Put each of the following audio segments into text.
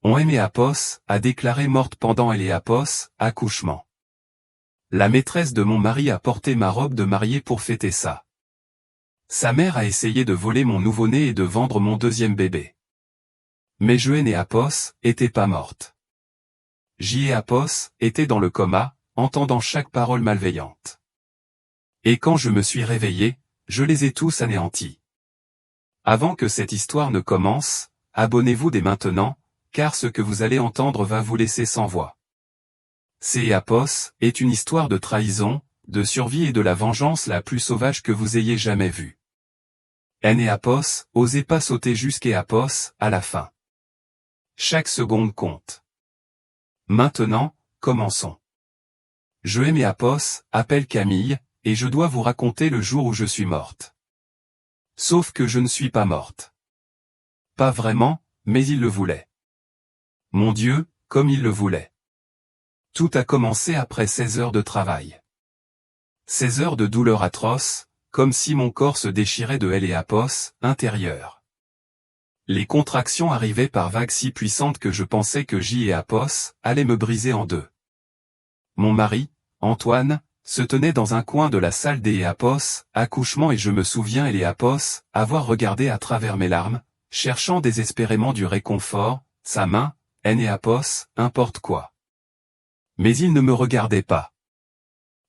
On Apos a déclaré morte pendant Apos, accouchement. La maîtresse de mon mari a porté ma robe de mariée pour fêter ça. Sa mère a essayé de voler mon nouveau-né et de vendre mon deuxième bébé. Mais Apos était pas morte. Apos était dans le coma, entendant chaque parole malveillante. Et quand je me suis réveillé, je les ai tous anéantis. Avant que cette histoire ne commence, abonnez-vous dès maintenant, car ce que vous allez entendre va vous laisser sans voix. Apos est une histoire de trahison, de survie et de la vengeance la plus sauvage que vous ayez jamais vue. Apos, osez pas sauter jusqu'Apos, à la fin. Chaque seconde compte. Maintenant, commençons. Apos appelle Camille, et je dois vous raconter le jour où je suis morte. Sauf que je ne suis pas morte. Pas vraiment, mais il le voulait. Mon Dieu, comme il le voulait. Tout a commencé après 16 heures de travail. 16 heures de douleur atroce, comme si mon corps se déchirait de Apos, intérieur. Les contractions arrivaient par vagues si puissantes que je pensais que Apos allait me briser en deux. Mon mari, Antoine, se tenait dans un coin de la salle Apos, accouchement et je me souviens Apos avoir regardé à travers mes larmes, cherchant désespérément du réconfort, sa main, Apos, importe quoi. Mais il ne me regardait pas.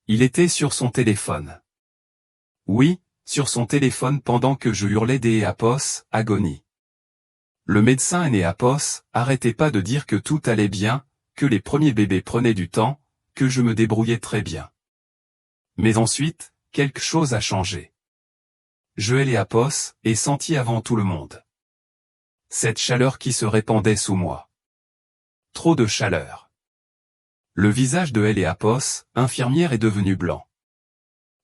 Il était sur son téléphone. Oui, sur son téléphone pendant que je hurlais Apos, agonie. Le médecin Apos arrêtait pas de dire que tout allait bien, que les premiers bébés prenaient du temps, que je me débrouillais très bien. Mais ensuite, quelque chose a changé. Apos ai senti avant tout le monde. Cette chaleur qui se répandait sous moi. Trop de chaleur. Le visage de Apos, infirmière, est devenu blanc.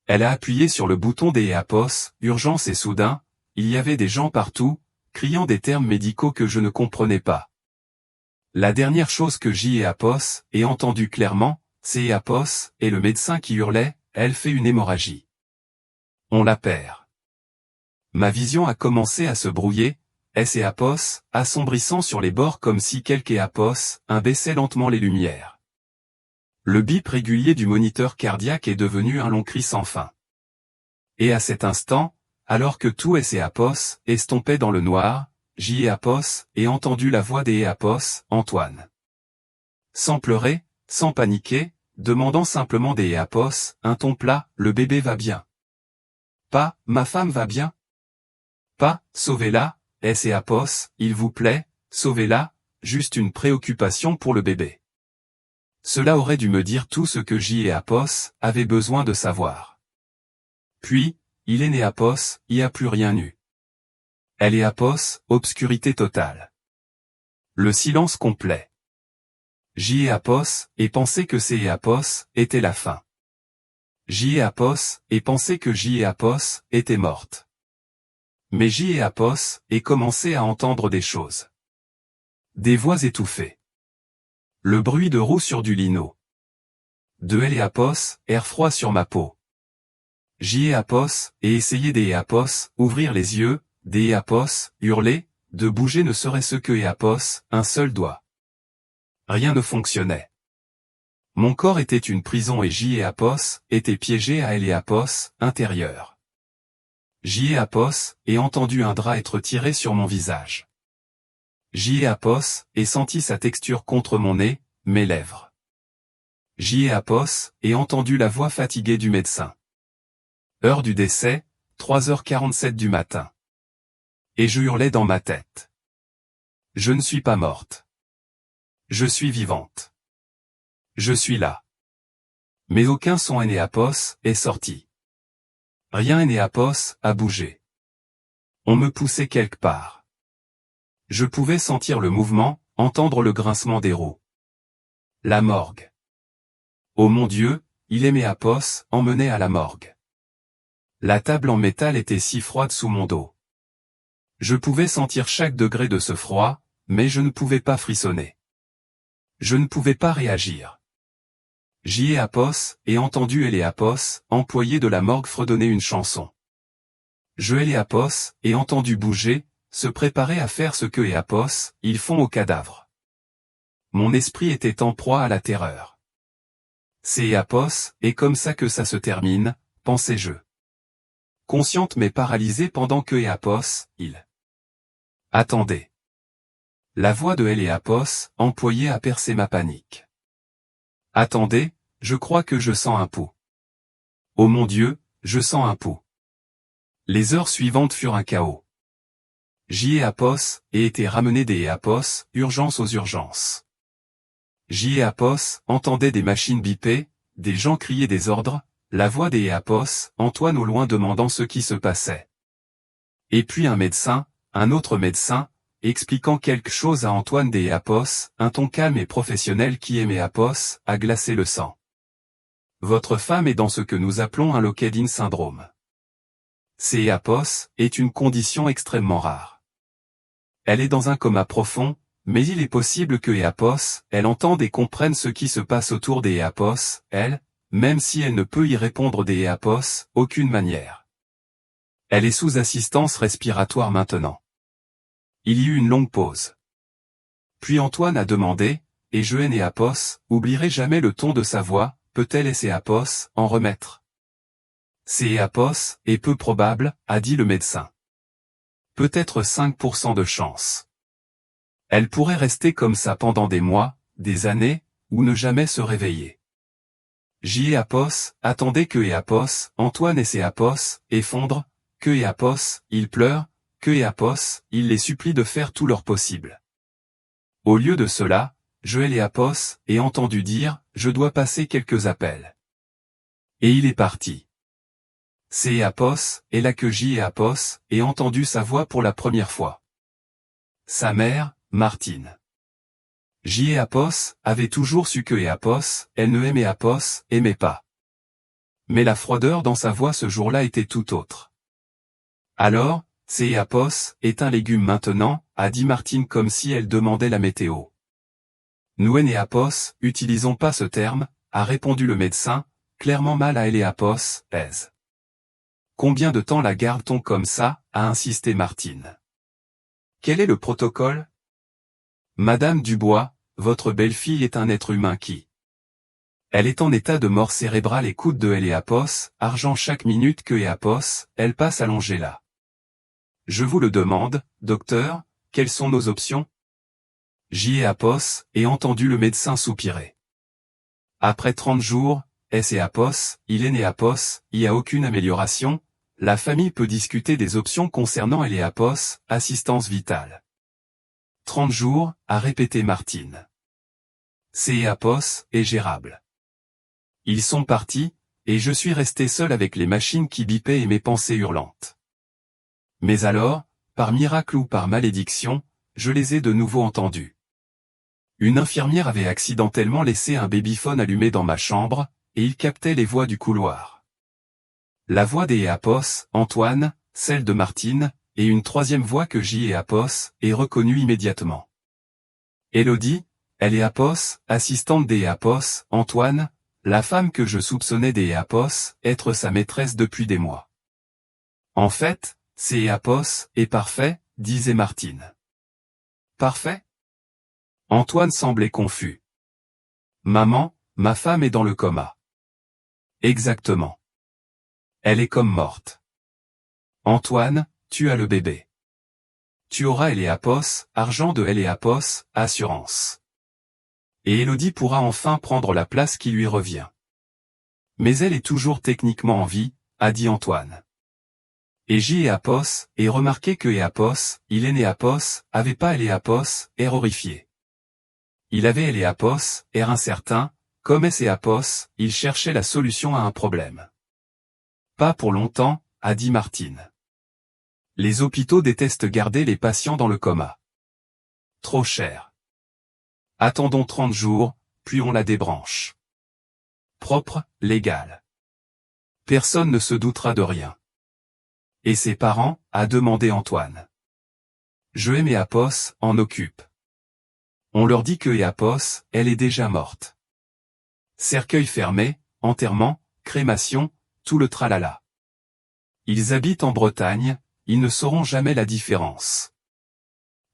Elle a appuyé sur le bouton Apos, urgence et soudain, il y avait des gens partout, criant des termes médicaux que je ne comprenais pas. La dernière chose que Apos ait entendue clairement, c'est Apos, et le médecin qui hurlait, elle fait une hémorragie. On la perd. Ma vision a commencé à se brouiller, Apos, assombrissant sur les bords comme si quelque Apos baissait lentement les lumières. Le bip régulier du moniteur cardiaque est devenu un long cri sans fin. Et à cet instant, alors que tout Apos estompait dans le noir, Apos ai entendu la voix Apos, Antoine. Sans pleurer, sans paniquer, demandant simplement Apos, un ton plat, le bébé va bien. Pas, ma femme va bien. Pas, sauvez-la, Apos, il vous plaît, sauvez-la, juste une préoccupation pour le bébé. Cela aurait dû me dire tout ce que Apos avait besoin de savoir. Puis, il est né Apos, il n'y a plus rien eu. Apos, obscurité totale. Le silence complet. Apos, et pensé que Apos était la fin. Apos, et pensé que Apos était morte. Mais Apos, et commencé à entendre des choses. Des voix étouffées. Le bruit de roues sur du lino. De Apos, air froid sur ma peau. Apos, et essayer Apos, ouvrir les yeux, Apos, hurler, de bouger ne serait-ce que Apos, un seul doigt. Rien ne fonctionnait. Mon corps était une prison et Apos était piégé à Apos, intérieur. Apos, et entendu un drap être tiré sur mon visage. Apos, et senti sa texture contre mon nez, mes lèvres. Apos, et entendu la voix fatiguée du médecin. Heure du décès, 3h47 du matin. Et je hurlais dans ma tête. Je ne suis pas morte. Je suis vivante. Je suis là. Mais aucun son Apos est sorti. Rien Apos a bougé. On me poussait quelque part. Je pouvais sentir le mouvement, entendre le grincement des roues. La morgue. Oh mon Dieu, il Apos emmenait à la morgue. La table en métal était si froide sous mon dos. Je pouvais sentir chaque degré de ce froid, mais je ne pouvais pas frissonner. Je ne pouvais pas réagir. Apos et entendu Apos, employé de la morgue, fredonner une chanson. Apos et entendu bouger, se préparer à faire ce que Apos, ils font aux cadavres. mon esprit était en proie à la terreur. C'est Apos, et comme ça que ça se termine, pensais-je. Consciente mais paralysée pendant que Apos, il attendait. La voix de Apos, employée à percer ma panique. Attendez, je crois que je sens un pouls. Oh mon Dieu, je sens un pouls. Les heures suivantes furent un chaos. J'y ai Apos, et été ramené des Apos, urgence aux urgences. J'y ai Apos, entendait des machines biper, des gens crier des ordres, la voix des Apos, Antoine au loin demandant ce qui se passait. Et puis un médecin, un autre médecin, expliquant quelque chose à Antoine des Apos, un ton calme et professionnel qui aimait Apos, a glacé le sang. Votre femme est dans ce que nous appelons un locked-in syndrome. C'est Apos, est une condition extrêmement rare. Elle est dans un coma profond, mais il est possible que Apos, elle entende et comprenne ce qui se passe autour des Apos, elle, même si elle ne peut y répondre des Apos, aucune manière. Elle est sous assistance respiratoire maintenant. Il y eut une longue pause. Puis Antoine a demandé, et je et Apos, oublierai jamais le ton de sa voix, peut-elle et Apos, en remettre? C'est Apos, et peu probable, a dit le médecin. Peut-être 5% de chance. Elle pourrait rester comme ça pendant des mois, des années, ou ne jamais se réveiller. J'y ai Apos, attendez que Apos, Antoine et Apos, effondre, que Apos, il pleure, que Apos, il les supplie de faire tout leur possible. Au lieu de cela, je et Apos, ai entendu dire, je dois passer quelques appels. Et il est parti. C'est Apos, et là que j'y ai Apos, ai entendu sa voix pour la première fois. Sa mère, Martine. J'y ai Apos, avait toujours su que Apos, elle ne aimait Apos, aimait pas. Mais la froideur dans sa voix ce jour-là était tout autre. Alors, c'est Apos, est un légume maintenant, a dit Martine comme si elle demandait la météo. Nous et Apos, utilisons pas ce terme, a répondu le médecin, clairement mal à Apos, aise. Combien de temps la garde-t-on comme ça, a insisté Martine. Quel est le protocole? Madame Dubois, votre belle-fille est un être humain qui. Elle est en état de mort cérébrale et coûte de Apos, argent chaque minute que Apos, elle passe allongée là. Je vous le demande, docteur, quelles sont nos options? J'y ai Apos, et entendu le médecin soupirer. Après 30 jours, Apos, il est né Apos, il n'y a aucune amélioration, la famille peut discuter des options concernant Apos, assistance vitale. 30 jours, a répété Martine. C'est Apos, est gérable. Ils sont partis, et je suis resté seul avec les machines qui bipaient et mes pensées hurlantes. Mais alors, par miracle ou par malédiction, je les ai de nouveau entendus. Une infirmière avait accidentellement laissé un babyphone allumé dans ma chambre, et il captait les voix du couloir. La voix des Apos, Antoine, celle de Martine, et une troisième voix que j'y ai Apos, est reconnue immédiatement. Élodie, elle est Apos, assistante des Apos, Antoine, la femme que je soupçonnais des Apos, être sa maîtresse depuis des mois. En fait, c'est Apos, est parfait, disait Martine. Parfait? Antoine semblait confus. Maman, ma femme est dans le coma. Exactement. Elle est comme morte. Antoine, tu as le bébé. Tu auras Apos, argent de Apos, assurance. Et Élodie pourra enfin prendre la place qui lui revient. Mais elle est toujours techniquement en vie, a dit Antoine. Et j'y ai Apos, et remarqué que Apos, il est né Apos, avait pas Apos, air horrifié. Il avait Apos, air incertain, comme Apos, il cherchait la solution à un problème. Pas pour longtemps, a dit Martine. Les hôpitaux détestent garder les patients dans le coma. Trop cher. Attendons 30 jours, puis on la débranche. Propre, légal. Personne ne se doutera de rien. Et ses parents, a demandé Antoine. Je et Apos, en occupe. On leur dit que Apos, elle est déjà morte. Cercueil fermé, enterrement, crémation, tout le tralala. Ils habitent en Bretagne, ils ne sauront jamais la différence.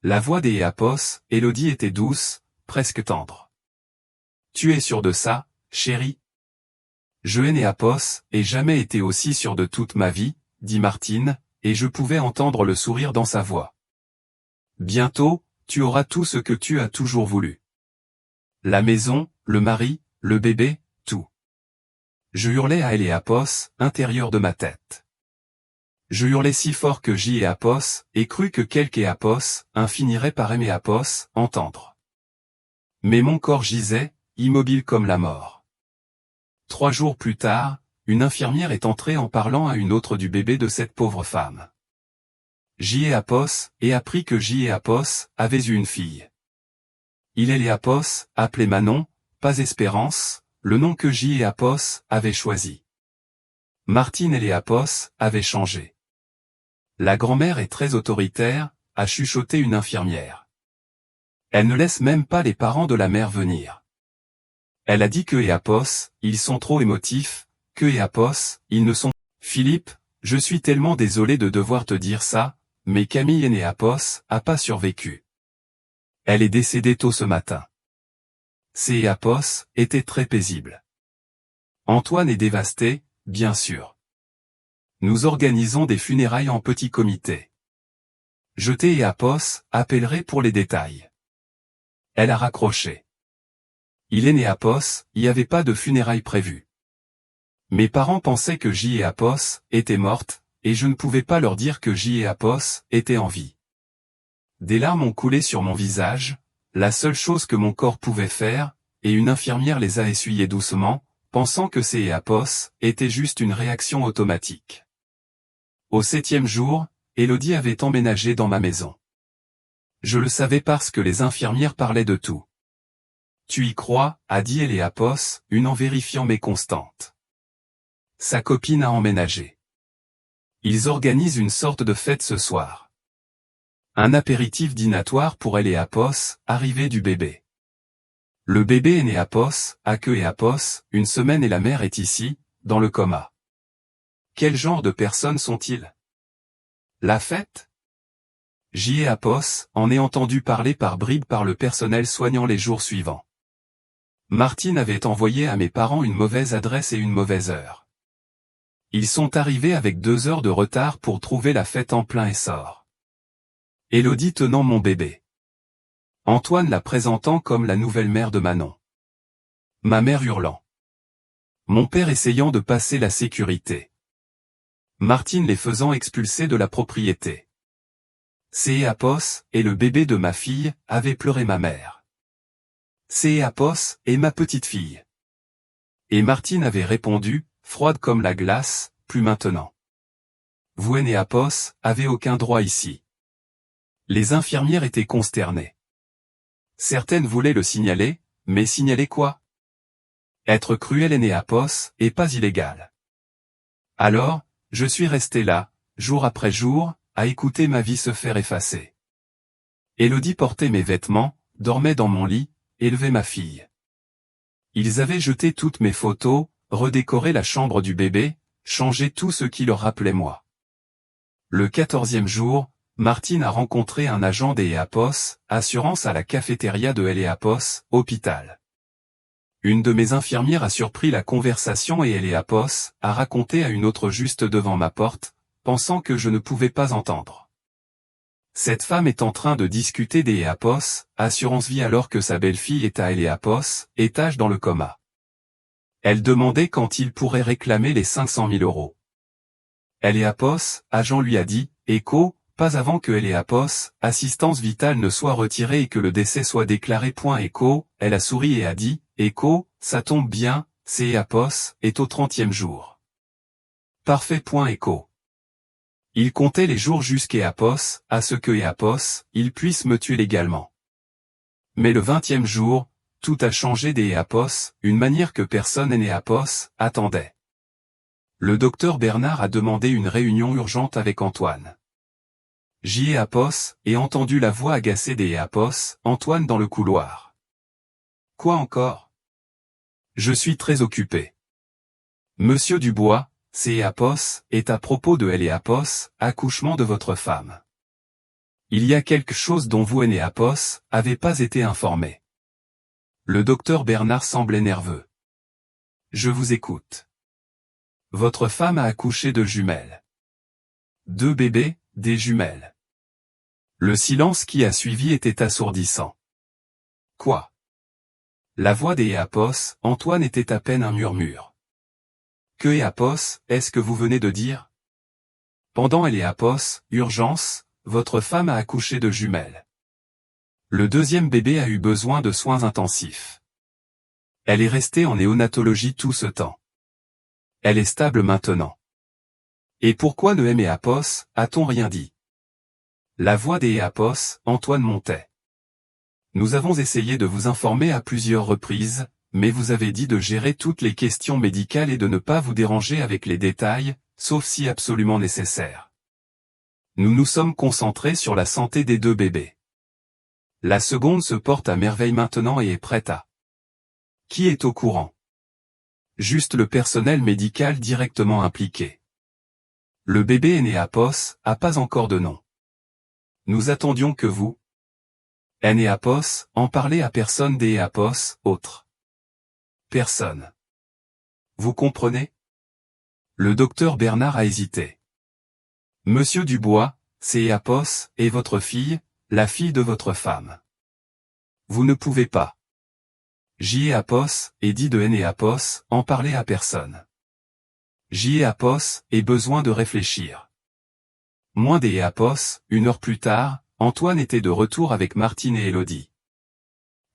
La voix des Apos, Élodie était douce, presque tendre. Tu es sûr de ça, chérie? Je n'ai et jamais été aussi sûr de toute ma vie, dit Martine, et je pouvais entendre le sourire dans sa voix. Bientôt, tu auras tout ce que tu as toujours voulu. La maison, le mari, le bébé, tout. Je hurlais à Eléapos, intérieur de ma tête. Je hurlais si fort que Apos, et crus que quelque Apos, un finirait par aimer Apos, entendre. Mais mon corps gisait, immobile comme la mort. 3 jours plus tard, une infirmière est entrée en parlant à une autre du bébé de cette pauvre femme. Apos, et apprit que Apos avait eu une fille. Il est Apos, appelé Manon, pas Espérance, le nom que Apos avait choisi. Martine Apos avait changé. La grand-mère est très autoritaire, a chuchoté une infirmière. Elle ne laisse même pas les parents de la mère venir. Elle a dit que Apos, ils sont trop émotifs, que Apos, ils ne sont... Philippe, je suis tellement désolé de devoir te dire ça, mais Camille Apos a pas survécu. Elle est décédée tôt ce matin. Apos était très paisible. Antoine est dévasté, bien sûr. Nous organisons des funérailles en petit comité. Je Apos appellerai pour les détails. Elle a raccroché. Il est né Apos, il n'y avait pas de funérailles prévues. Mes parents pensaient que Apos était morte, et je ne pouvais pas leur dire que Apos était en vie. Des larmes ont coulé sur mon visage, la seule chose que mon corps pouvait faire, et une infirmière les a essuyées doucement, pensant que Apos était juste une réaction automatique. Au 7e jour, Élodie avait emménagé dans ma maison. Je le savais parce que les infirmières parlaient de tout. Tu y crois, a dit Apos, une en vérifiant mes constantes. Sa copine a emménagé. Ils organisent une sorte de fête ce soir. Un apéritif dînatoire pour Apos, arrivée du bébé. Le bébé est né Apos, a que Apos, une semaine et la mère est ici, dans le coma. Quel genre de personnes sont-ils? La fête? Apos en est entendu parler par bribes par le personnel soignant les jours suivants. Martine avait envoyé à mes parents une mauvaise adresse et une mauvaise heure. Ils sont arrivés avec 2 heures de retard pour trouver la fête en plein essor. Élodie tenant mon bébé. Antoine la présentant comme la nouvelle mère de Manon. Ma mère hurlant. Mon père essayant de passer la sécurité. Martine les faisant expulser de la propriété. Apos, et le bébé de ma fille, avait pleuré ma mère. Apos, et ma petite fille. Et Martine avait répondu, froide comme la glace, plus maintenant. Vous Apos, avez aucun droit ici. Les infirmières étaient consternées. Certaines voulaient le signaler, mais signaler quoi? Être cruel Apos, et pas illégal. Alors, je suis resté là, jour après jour, à écouter ma vie se faire effacer. Élodie portait mes vêtements, dormait dans mon lit, élevait ma fille. Ils avaient jeté toutes mes photos, redécoré la chambre du bébé, changé tout ce qui leur rappelait moi. Le 14e jour, Martine a rencontré un agent Apos, assurance à la cafétéria de Apos, hôpital. Une de mes infirmières a surpris la conversation et Apos a raconté à une autre juste devant ma porte, pensant que je ne pouvais pas entendre. Cette femme est en train de discuter Apos, assurance vie alors que sa belle-fille est à Apos, étage dans le coma. Elle demandait quand il pourrait réclamer les 500 000 euros. Apos, agent lui a dit, Écho, pas avant que Apos, assistance vitale ne soit retirée et que le décès soit déclaré. Écho, elle a souri et a dit, Écho, ça tombe bien, Apos est au 30e jour. Parfait. Écho. Il comptait les jours Apos, à ce que Apos, il puisse me tuer légalement. Mais le 20e jour, tout a changé Apos, une manière que personne Apos attendait. Le docteur Bernard a demandé une réunion urgente avec Antoine. Apos, et entendu la voix agacée Apos, Antoine dans le couloir. Quoi encore? Je suis très occupé. Monsieur Dubois, Apos, est à propos de Apos, accouchement de votre femme. Il y a quelque chose dont vous Apos, avez pas été informé. Le docteur Bernard semblait nerveux. Je vous écoute. Votre femme a accouché de jumelles. 2 bébés, des jumelles. Le silence qui a suivi était assourdissant. Quoi? La voix des Éapos, Antoine était à peine un murmure. Que Éapos, est-ce que vous venez de dire? Pendant Éapos, urgence, votre femme a accouché de jumelles. Le 2e bébé a eu besoin de soins intensifs. Elle est restée en néonatologie tout ce temps. Elle est stable maintenant. Et pourquoi ne Éapos, a-t-on rien dit? La voix des Éapos, Antoine montait. Nous avons essayé de vous informer à plusieurs reprises, mais vous avez dit de gérer toutes les questions médicales et de ne pas vous déranger avec les détails, sauf si absolument nécessaire. Nous nous sommes concentrés sur la santé des 2 bébés. La seconde se porte à merveille maintenant et est prête à. Qui est au courant? Juste le personnel médical directement impliqué. Le bébé Éapos a pas encore de nom. Nous attendions que vous, Éapos, en parlez à personne des Éapos, autre. Personne. Vous comprenez? Le docteur Bernard a hésité. Monsieur Dubois, c'est Éapos, et votre fille, la fille de votre femme. Vous ne pouvez pas. Éapos, et dit de Éapos, en parler à personne. Éapos, ait besoin de réfléchir. Moins des Éapos, 1 heure plus tard, Antoine était de retour avec Martine et Élodie.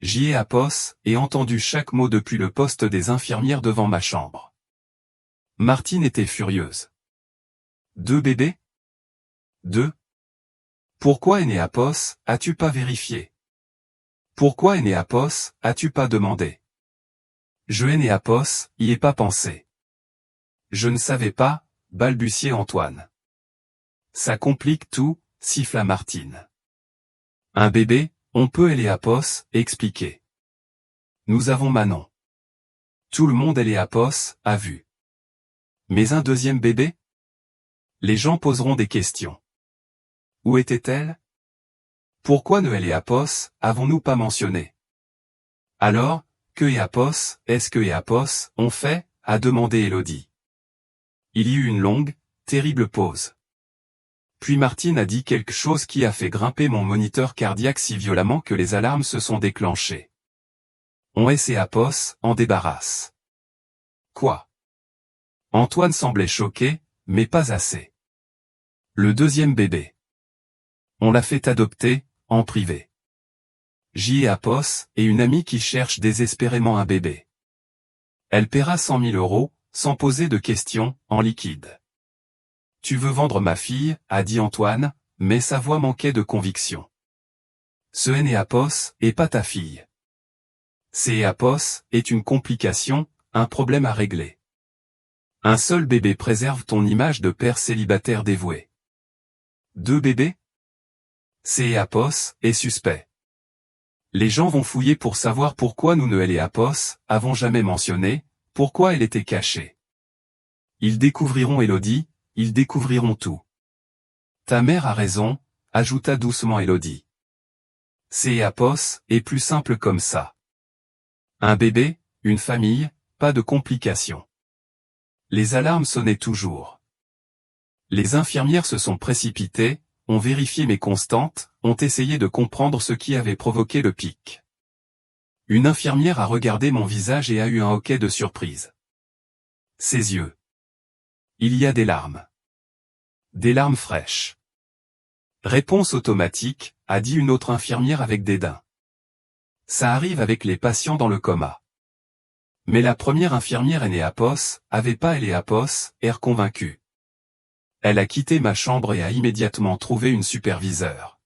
Éapos, ait entendu chaque mot depuis le poste des infirmières devant ma chambre. Martine était furieuse. 2 bébés? 2? Pourquoi Éapos, as-tu pas vérifié? Pourquoi Éapos, as-tu pas demandé? Je Éapos, y ai pas pensé. Je ne savais pas, balbutiait Antoine. Ça complique tout, siffla Martine. Un bébé, on peut Éapos, expliquer. Nous avons Manon. Tout le monde Éapos, a vu. Mais un 2e bébé? Les gens poseront des questions. Où était-elle? Pourquoi ne Éapos, avons-nous pas mentionné? Alors, que Éapos, est-ce que Éapos, ont fait, a demandé Élodie. Il y eut une longue, terrible pause. Puis Martine a dit quelque chose qui a fait grimper mon moniteur cardiaque si violemment que les alarmes se sont déclenchées. On Éapos, en débarrasse. Quoi? Antoine semblait choqué, mais pas assez. Le 2e bébé. On l'a fait adopter, en privé. Éapos, et une amie qui cherche désespérément un bébé. Elle paiera 100 000 euros, sans poser de questions, en liquide. Tu veux vendre ma fille, a dit Antoine, mais sa voix manquait de conviction. Ce Éapos, est pas ta fille. Éapos, est une complication, un problème à régler. Un seul bébé préserve ton image de père célibataire dévoué. 2 bébés? Éapos, est suspect. Les gens vont fouiller pour savoir pourquoi nous ne Éapos, avons jamais mentionné, pourquoi elle était cachée. Ils découvriront Élodie, ils découvriront tout. Ta mère a raison, ajouta doucement Élodie. Éapos, est plus simple comme ça. Un bébé, une famille, pas de complications. Les alarmes sonnaient toujours. Les infirmières se sont précipitées, ont vérifié mes constantes, ont essayé de comprendre ce qui avait provoqué le pic. Une infirmière a regardé mon visage et a eu un hoquet de surprise. Ses yeux. Il y a des larmes. Des larmes fraîches. Réponse automatique, a dit une autre infirmière avec dédain. Ça arrive avec les patients dans le coma. Mais la première infirmière Éapos, avait pas Éapos, air convaincu. Elle a quitté ma chambre et a immédiatement trouvé une superviseure.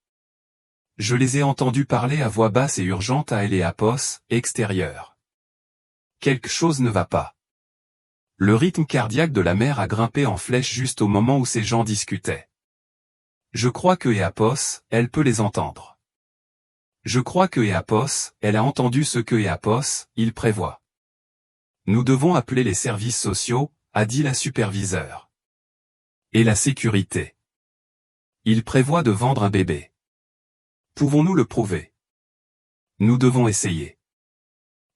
Je les ai entendus parler à voix basse et urgente à Éapos, extérieur. Quelque chose ne va pas. Le rythme cardiaque de la mère a grimpé en flèche juste au moment où ces gens discutaient. Je crois que Éapos, elle peut les entendre. Je crois que Éapos, elle a entendu ce que Éapos, il prévoit. Nous devons appeler les services sociaux, a dit la superviseure. Et la sécurité. Il prévoit de vendre un bébé. Pouvons-nous le prouver? Nous devons essayer.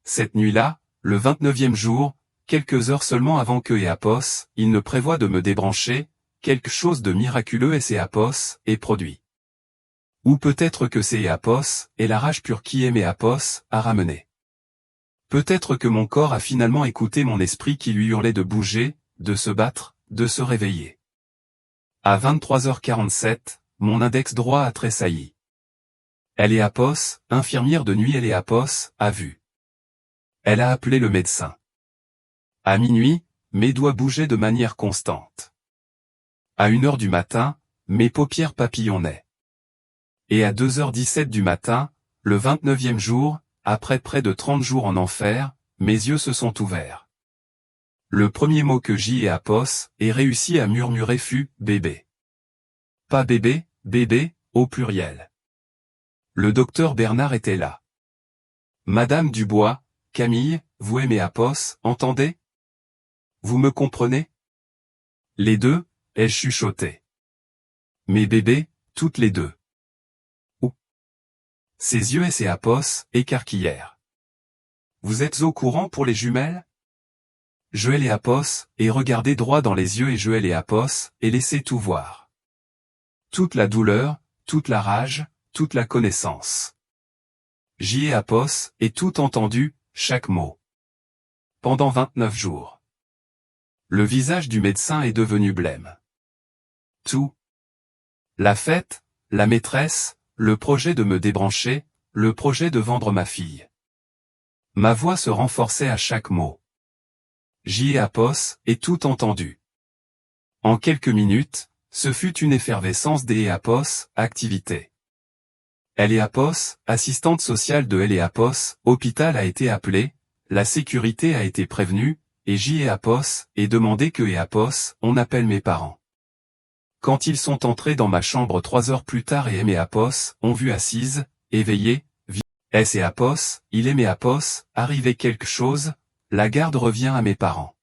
cette nuit-là, le 29e jour, quelques heures seulement avant que Eapos, il ne prévoit de me débrancher, quelque chose de miraculeux est produit. Ou peut-être que c'est Eapos, et la rage pure qui aime Eapos, a ramené. Peut-être que mon corps a finalement écouté mon esprit qui lui hurlait de bouger, de se battre, de se réveiller. À 23h47, mon index droit a tressailli. Eapos, infirmière de nuit Eapos, a vu. Elle a appelé le médecin. À minuit, mes doigts bougeaient de manière constante. À 1h du matin, mes paupières papillonnaient. Et à 2h17 du matin, le 29e jour, après près de 30 jours en enfer, mes yeux se sont ouverts. Le premier mot que Eapos ait réussi à murmurer fut « bébé ». Pas bébé, bébé, au pluriel. Le docteur Bernard était là. Madame Dubois, Camille, vous aimez Eapos, entendez? Vous me comprenez? Les deux, ai-je chuchoté. Mes bébés, toutes les deux. Où? Ses yeux et Eapos écarquillèrent. Vous êtes au courant pour les jumelles? Je Eapos, et regardez droit dans les yeux et je Eapos, et laissez tout voir. Toute la douleur, toute la rage, toute la connaissance. Eapos, et tout entendu, chaque mot. Pendant 29 jours. Le visage du médecin est devenu blême. Tout. La fête, la maîtresse, le projet de me débrancher, le projet de vendre ma fille. Ma voix se renforçait à chaque mot. Eapos, et tout entendu. En quelques minutes, ce fut une effervescence d'Eapos, activité. Eapos, assistante sociale de Eapos, hôpital a été appelé, la sécurité a été prévenue, et Eapos, et demandé que Eapos, on appelle mes parents. Quand ils sont entrés dans ma chambre 3 heures plus tard et Eapos, ont vu assise, éveillée, Eapos, il Eapos, arrivait quelque chose, la garde revient à mes parents.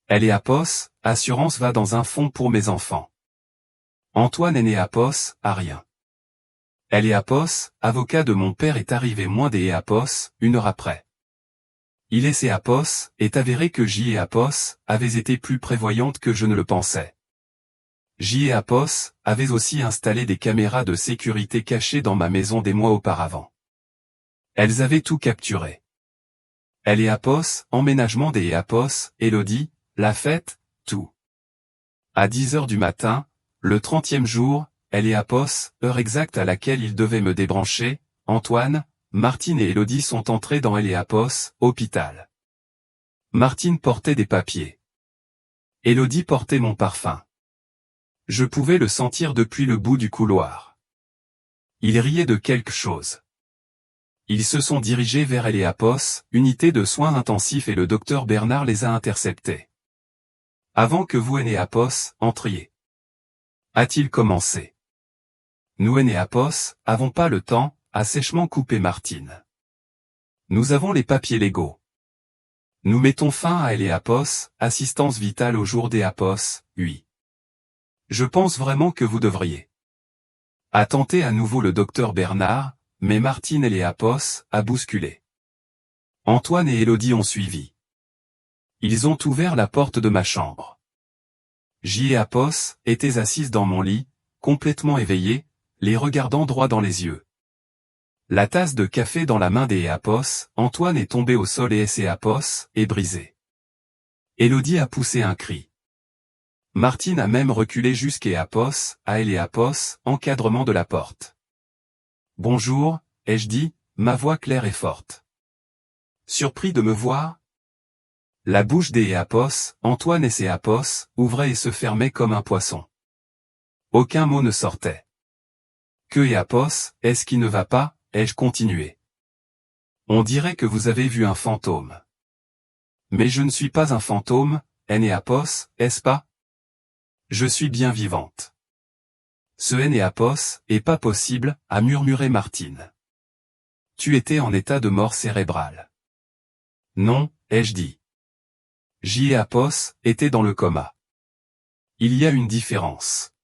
Eapos, assurance va dans un fonds pour mes enfants. Antoine Eapos, a rien. Eapos, avocat de mon père est arrivé moins d'Eapos, 1 heure après. Eapos, est avéré que Eapos, avait été plus prévoyante que je ne le pensais. Eapos, avait aussi installé des caméras de sécurité cachées dans ma maison des mois auparavant. Elles avaient tout capturé. Eapos, emménagement d'Eapos, Élodie, la fête, tout. À 10h du matin, le 30e jour, Eapos, heure exacte à laquelle il devait me débrancher, Antoine, Martine et Élodie sont entrés dans Eapos, hôpital. Martine portait des papiers. Élodie portait mon parfum. Je pouvais le sentir depuis le bout du couloir. Ils riaient de quelque chose. Ils se sont dirigés vers Eapos, unité de soins intensifs et le docteur Bernard les a interceptés. Avant que vous Eapos, entriez. A-t-il commencé? Nous Eapos, avons pas le temps, a sèchement coupé Martine. Nous avons les papiers légaux. Nous mettons fin à Eapos, assistance vitale au jour d'Eapos, oui. Je pense vraiment que vous devriez. A tenté à nouveau le docteur Bernard, mais Martine Eapos, a bousculé. Antoine et Élodie ont suivi. Ils ont ouvert la porte de ma chambre. Eapos, était assise dans mon lit, complètement éveillée, les regardant droit dans les yeux. La tasse de café dans la main d'Eapos, Antoine est tombé au sol et Eapos, est brisé. Élodie a poussé un cri. Martine a même reculé jusqu'Eapos, à Eapos, encadrement de la porte. Bonjour, ai-je dit, ma voix claire et forte. Surpris de me voir? La bouche d'Eapos, Antoine et Eapos, ouvrait et se fermait comme un poisson. Aucun mot ne sortait. Que Eapos, est-ce qui ne va pas? Ai-je continué. On dirait que vous avez vu un fantôme. Mais je ne suis pas un fantôme, Eapos, est-ce pas? Je suis bien vivante. Ce Eapos, est pas possible, a murmuré Martine. Tu étais en état de mort cérébrale. Non, ai-je dit. Eapos, était dans le coma. Il y a une différence.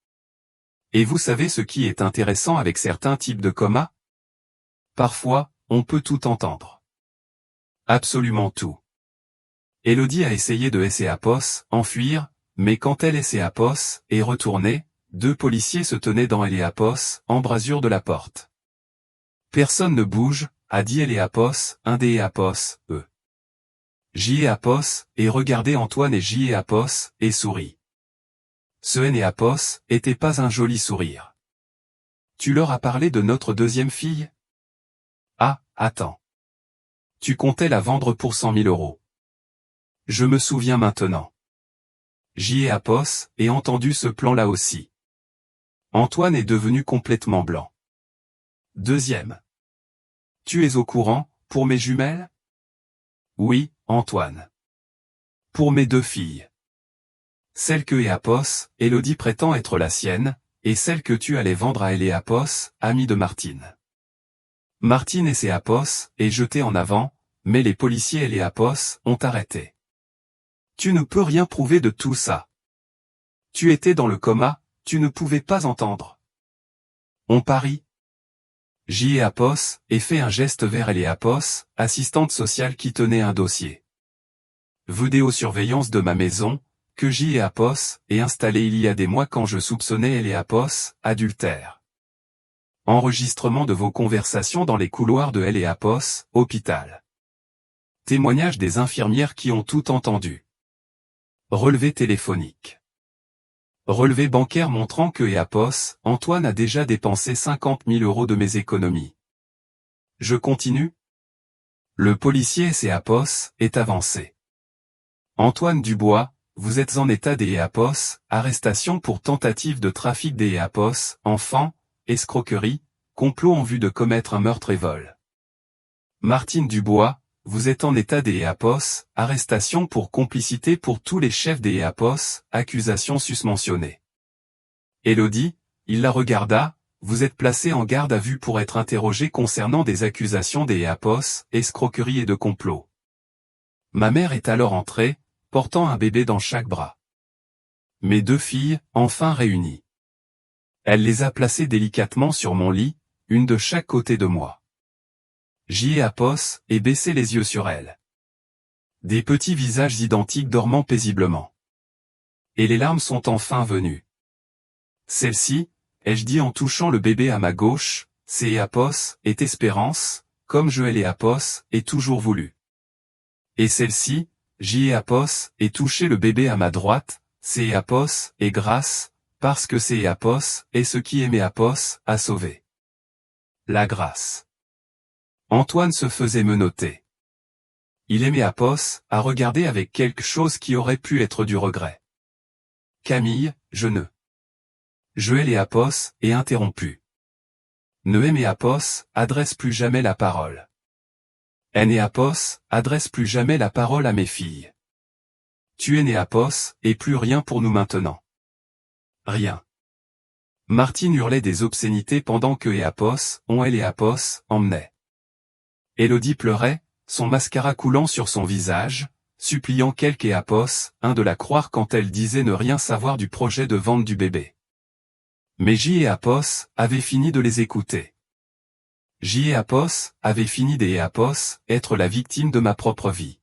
Et vous savez ce qui est intéressant avec certains types de coma? Parfois, on peut tout entendre. Absolument tout. Élodie a essayé de enfuir, mais quand elle est retournée, 2 policiers se tenaient dans embrasure de la porte. Personne ne bouge, a dit un des eux. J'y et regardez Antoine et et sourit. Ce était pas un joli sourire. Tu leur as parlé de notre deuxième fille? Ah, attends. Tu comptais la vendre pour 100 000 €. Je me souviens maintenant. J'y ai entendu ce plan-là aussi. Antoine est devenu complètement blanc. Deuxième. Tu es au courant, pour mes jumelles? Oui, Antoine. Pour mes 2 filles. Celle que Élodie prétend être la sienne, et celle que tu allais vendre à amie de Martine. Martine est jetée en avant, mais les policiers ont arrêté. Tu ne peux rien prouver de tout ça. Tu étais dans le coma, tu ne pouvais pas entendre. On parie. J'y et fait un geste vers assistante sociale qui tenait un dossier. Vidéosurveillance de ma maison, que j'y ai installé il y a des mois quand je soupçonnais adultère. Enregistrement de vos conversations dans les couloirs de hôpital. Témoignage des infirmières qui ont tout entendu. Relevé téléphonique. Relevé bancaire montrant que Antoine a déjà dépensé 50 000 € de mes économies. Je continue? Le policier est avancé. Antoine Dubois, vous êtes en état arrestation pour tentative de trafic enfants, escroquerie, complot en vue de commettre un meurtre et vol. Martine Dubois, vous êtes en état arrestation pour complicité pour tous les chefs accusations susmentionnées. Élodie, il la regarda, vous êtes placé en garde à vue pour être interrogé concernant des accusations escroquerie et de complot. Ma mère est alors entrée, portant un bébé dans chaque bras. Mes 2 filles, enfin réunies. Elle les a placées délicatement sur mon lit, une de chaque côté de moi. J'y ai et baissé les yeux sur elle. Des petits visages identiques dormant paisiblement. Et les larmes sont enfin venues. Celle-ci, ai-je dit en touchant le bébé à ma gauche, est Espérance, comme je ai toujours voulu. Et celle-ci, j'y ai touché le bébé à ma droite, et grâce, parce que est ce qui aimait a sauvé. La grâce. Antoine se faisait menotter. Il aimait à regarder avec quelque chose qui aurait pu être du regret. Camille, je et interrompu. Ne aimez adresse plus jamais la parole. N adresse plus jamais la parole à mes filles. Tu es né et plus rien pour nous maintenant. Rien. Martine hurlait des obscénités pendant que emmenait. Élodie pleurait, son mascara coulant sur son visage, suppliant quelque un de la croire quand elle disait ne rien savoir du projet de vente du bébé. Mais J et avait fini de les écouter. J et avait fini être la victime de ma propre vie.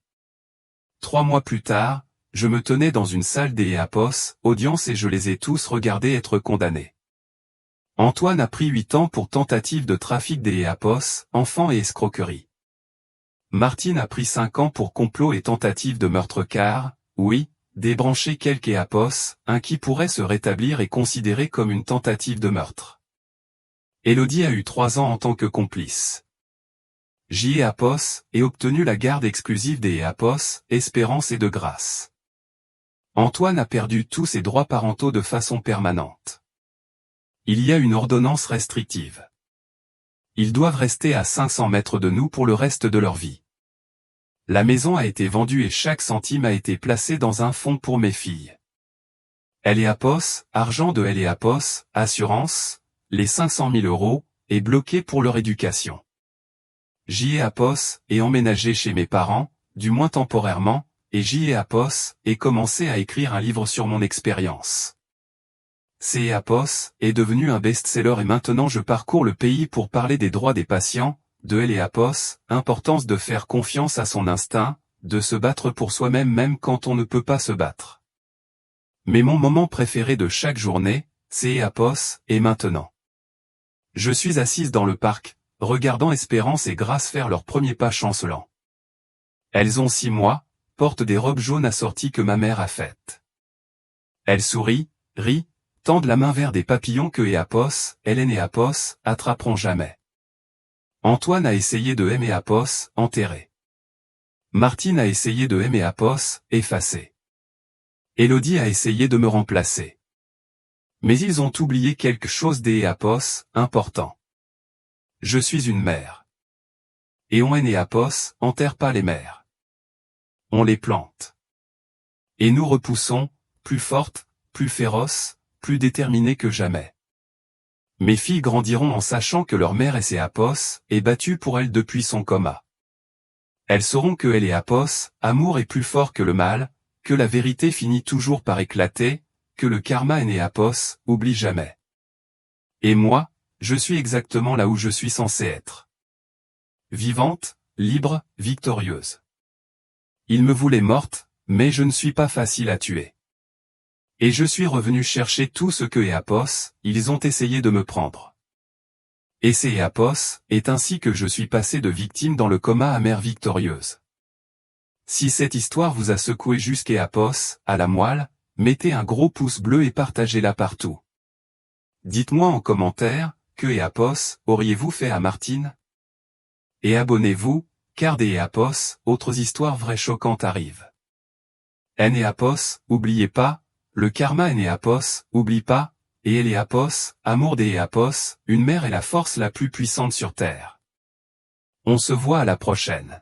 3 mois plus tard, je me tenais dans une salle des audience et je les ai tous regardés être condamnés. Antoine a pris 8 ans pour tentative de trafic des enfants et escroquerie. Martine a pris 5 ans pour complot et tentative de meurtre car, oui, débrancher quelque un qui pourrait se rétablir et considéré comme une tentative de meurtre. Élodie a eu 3 ans en tant que complice. J et obtenu la garde exclusive des Espérance et de grâce. Antoine a perdu tous ses droits parentaux de façon permanente. Il y a une ordonnance restrictive. Ils doivent rester à 500 mètres de nous pour le reste de leur vie. La maison a été vendue et chaque centime a été placé dans un fonds pour mes filles. Argent de assurance, les 500 000 € est bloqué pour leur éducation. J'y ai emménagé chez mes parents, du moins temporairement, et j'y ai commencé à écrire un livre sur mon expérience. est devenu un best-seller et maintenant je parcours le pays pour parler des droits des patients, de Éléapos, importance de faire confiance à son instinct, de se battre pour soi-même même quand on ne peut pas se battre. Mais mon moment préféré de chaque journée, c'est Éapos, et maintenant. Je suis assise dans le parc, regardant Espérance et Grâce faire leurs premiers pas chancelants. Elles ont 6 mois, portent des robes jaunes assorties que ma mère a faites. Elles sourient, rient, tendent la main vers des papillons que Éapos, Hélène et Éapos, attraperont jamais. Antoine a essayé de aimer Éapos, enterré. Martine a essayé de aimer Éapos, effacé. Élodie a essayé de me remplacer. Mais ils ont oublié quelque chose d'Éapos, important. Je suis une mère. Et on Éapos, enterre pas les mères. On les plante. Et nous repoussons, plus fortes, plus féroces, plus déterminées que jamais. Mes filles grandiront en sachant que leur mère Éapos est battue pour elles depuis son coma. Elles sauront que Éapos, amour est plus fort que le mal, que la vérité finit toujours par éclater, que le karma Éapos oublie jamais. Et moi, je suis exactement là où je suis censé être. Vivante, libre, victorieuse. Ils me voulaient morte, mais je ne suis pas facile à tuer. Et je suis revenu chercher tout ce que Éapos, ils ont essayé de me prendre. Et c'est Éapos, est ainsi que je suis passé de victime dans le coma à mère victorieuse. Si cette histoire vous a secoué jusqu'Éapos, à la moelle, mettez un gros pouce bleu et partagez-la partout. Dites-moi en commentaire, que Éapos auriez-vous fait à Martine? Et abonnez-vous, car des Éapos, autres histoires vraies choquantes arrivent. Éapos, oubliez pas, le karma Éapos, oublie pas, et Éapos, amour des Éapos, une mère est la force la plus puissante sur terre. On se voit à la prochaine.